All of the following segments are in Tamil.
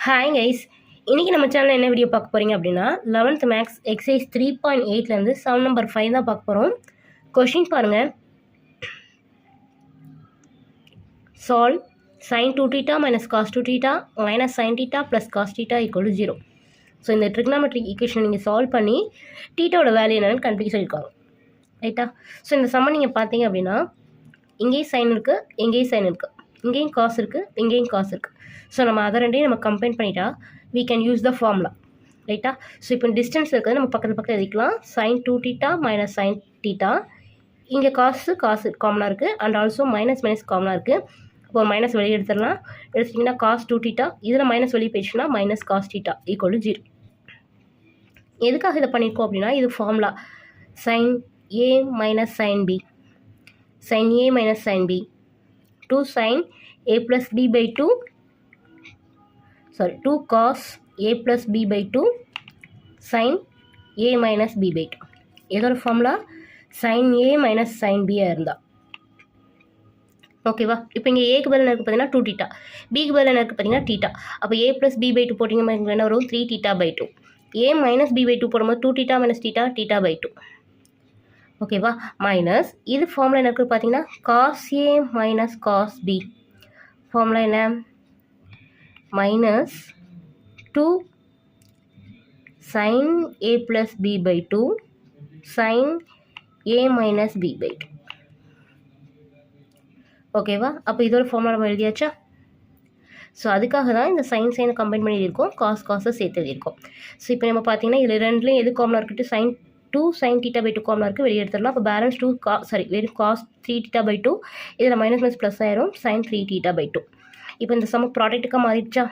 ஹாய் கைஸ், இன்றைக்கி நம்ம சேனலில் என்ன வீடியோ பார்க்க போகிறீங்க அப்படின்னா 11th மேக்ஸ் எக்ஸசைஸ் 3.8லேருந்து சம் நம்பர் 5 தான் பார்க்க போகிறோம். கொஷின் பாருங்கள். Solve sin 2θ minus cos 2θ minus sin θ plus cos θ equal 0. So இந்த ட்ரிக்னாமெட்ரிக் ஈக்குவேஷன் நீங்கள் சால்வ் பண்ணி θோட வேல்யூ என்னென்னு கண்டுபிடிக்க சொல்லியிருக்காங்க, ரைட்டா? ஸோ இந்த சம்மை நீங்கள் பார்த்தீங்க அப்படின்னா இங்கேயும் சைன் இருக்குது, இங்கேயும் சைன் இருக்குது, இங்கேயும் காசு இருக்குது, இங்கேயும் காசு இருக்குது. ஸோ நம்ம அதை ரெண்டையும் நம்ம கம்பைன் பண்ணிட்டா we can use the formula, ரைட்டா? ஸோ இப்போ டிஸ்டன்ஸ் இருக்கிறது நம்ம பக்கத்தில் எழுதிக்கலாம். sin 2θ மைனஸ் sin θ, இங்கே காசு காமனாக இருக்குது அண்ட் ஆல்சோ மைனஸ் காமனாக இருக்குது. இப்போ மைனஸ் வெளியே எடுத்துடலாம். எடுத்துட்டிங்கன்னா காஸ் 2θ, இதில் மைனஸ் வெளியே போயிடுச்சுன்னா மைனஸ் காஸ் θ ஈக்குவல் 0. எதுக்காக இதை பண்ணியிருக்கோம் அப்படின்னா இது formula sin a minus sin b, sin a minus sin b, 2 sin a plus b by 2, 2 cos a plus b by 2 sin a minus b by 2. இதோட formula sin a minus sin b இருந்தால் ஓகேவா? இப்போ இங்கே ஏக்கு பதில் இருக்குது பார்த்தீங்கன்னா 2θ, பிக்கு பதில் என்ன இருக்குது பார்த்தீங்கன்னா θ. அப்போ a plus b by 2 போட்டிங்க என்ன வரும்? 3θ by 2. a minus b by 2 போடும்போது 2θ minus θ by 2. ஓகேவா? மைனஸ் இது ஃபார்முலா என்ன இருக்குது பார்த்தீங்கன்னா cos A minus cos B. Formula என்ன? Minus 2 sine A plus B by 2 sine A minus B by 2. ஓகேவா? அப்போ இதோட ஃபார்முலா நம்ம எழுதியாச்சா? ஸோ அதுக்காக தான் இந்த சைனை கம்பைன் பண்ணி எழுதியிருக்கோம், காஸை சேர்த்து எழுதியிருக்கோம். ஸோ இப்போ நம்ம பார்த்தீங்கன்னா இதில் ரெண்டுலேயும் எது காமனாக இருக்கட்டும், sin 2 sin θ by 2 காமனாக இருக்குது, வெளியே எடுத்துடலாம். அப்போ பேலன்ஸ் வெறும் காஸ் 3θ by 2, இதில் மைனஸ் ப்ளஸ் ஆயிரும் sin 3θ by 2. இப்போ இந்த சம் ப்ராடக்ட்டுக்காக மாறிடுச்சா?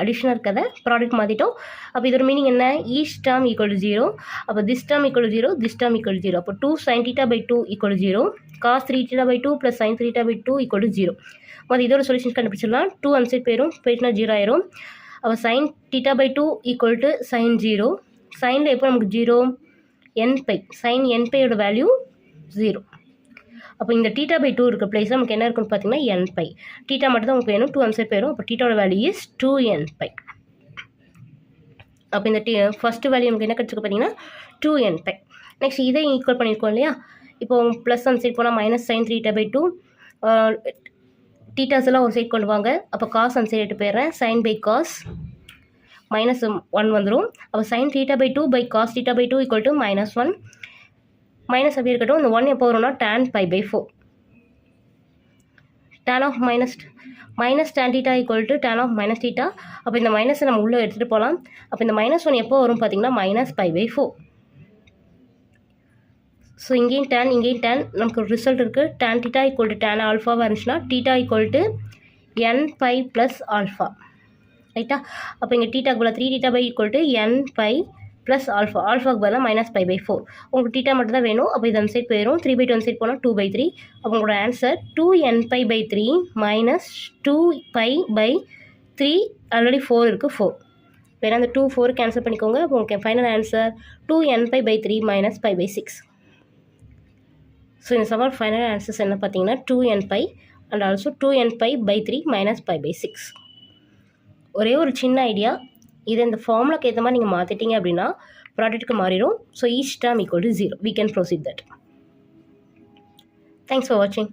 அடிஷனாக இருக்கிறத ப்ராடக்ட் மாற்றிட்டோம். அப்போ இதோட மீனிங் என்ன? Each term equal 0. அப்போ this term equal 0, this term equal 0. அப்போ 2 sin θ by 2 equal 0, cos 3θ by 2 plus sin 3θ by 2 equal 0. அது இதோட சொல்யூஷன் கண்டுபிடிச்சிடலாம். 2 அன்சைட் போயிட்டுனா 0 ஆயிரும். அப்போ sin θ by 2 equal to sin 0. சைனில் எப்போ நமக்கு 0? n பை, sin n பையோட வேல்யூ 0. அப்போ இந்த θ by 2 இருக்க பிளேஸில் நமக்கு என்ன இருக்குன்னு பார்த்தீங்கன்னா n பை. θ மட்டும் தான் நமக்கு வேணும், 2 அன்சைட் போயிடும். அப்போ θோட வேல்யூ இஸ் 2n பை. அப்போ இந்த ஃபஸ்ட்டு வேல்யூ நமக்கு என்ன கிடச்சிருக்கு பார்த்தீங்கன்னா 2n பை. நெக்ஸ்ட் இதை ஈக்குவல் பண்ணியிருக்கோம் இல்லையா? இப்போ ப்ளஸ் அன்சைட் போனால் மைனஸ் sin 3θ by 2, θஸ் எல்லாம் ஒரு சைட் கொண்டு வாங்க. அப்போ காஸ் அன்சைட் எடுத்து போயிடுறேன், சைன் பை காஸ் மைனஸ் 1 வந்துடும். அப்போ sin θ by 2 by cos θ by 2 equal to minus 1. Minus அப்படி இருக்கட்டும். இந்த 1 எப்போ வரும்னா tan pi by 4. tan of minus tan θ equal to tan of minus θ. அப்போ இந்த மைனஸை நம்ம உள்ளே எடுத்துகிட்டு போகலாம். அப்போ இந்த மைனஸ் 1 எப்போ வரும் பார்த்தீங்கன்னா மைனஸ் pi by 4. ஸோ இங்கேயும் இங்கேயும் tan, நமக்கு ஒரு ரிசல்ட் இருக்குது. tan θ ஈக்குவல் டு tan ஆல்ஃபாவாக இருந்துச்சுன்னா θ equal to n pi plus alpha, ரைட்டா? அப்போ இங்கே θக்கு பதிலாக 3θ by equal to n pi plus ஆல்ஃபாவுக்கு பதிலாக மைனஸ் pi by 4. உங்களுக்கு θ மட்டும் தான் வேணும். அப்போ இது அந்த சைட் போயிடும். 3 by 2 அந்த சைட் போனால் 2 by 3. அப்போ உங்களோட answer 2n pi by 3 minus 2 pi by 3. Already 4 இருக்குது, 4 வேணா அந்த 2 4 கேன்சல் பண்ணிக்கோங்க. அப்போ உங்களுக்கு final answer 2n pi by 3 minus pi by 6. So இந்த சவால் ஃபைனல் ஆன்சர்ஸ் என்ன பார்த்தீங்கன்னா 2n pi and also 2n pi by 3 minus pi by 6. ஒரே ஒரு சின்ன ஐடியா, இது இந்த ஃபார்முலாக்கு ஏற்ற மாதிரி நீங்கள் மாற்றிட்டீங்க அப்படின்னா ப்ராடக்ட்டுக்கு மாறிடும். So each term equal to 0. we can proceed that. Thanks for watching.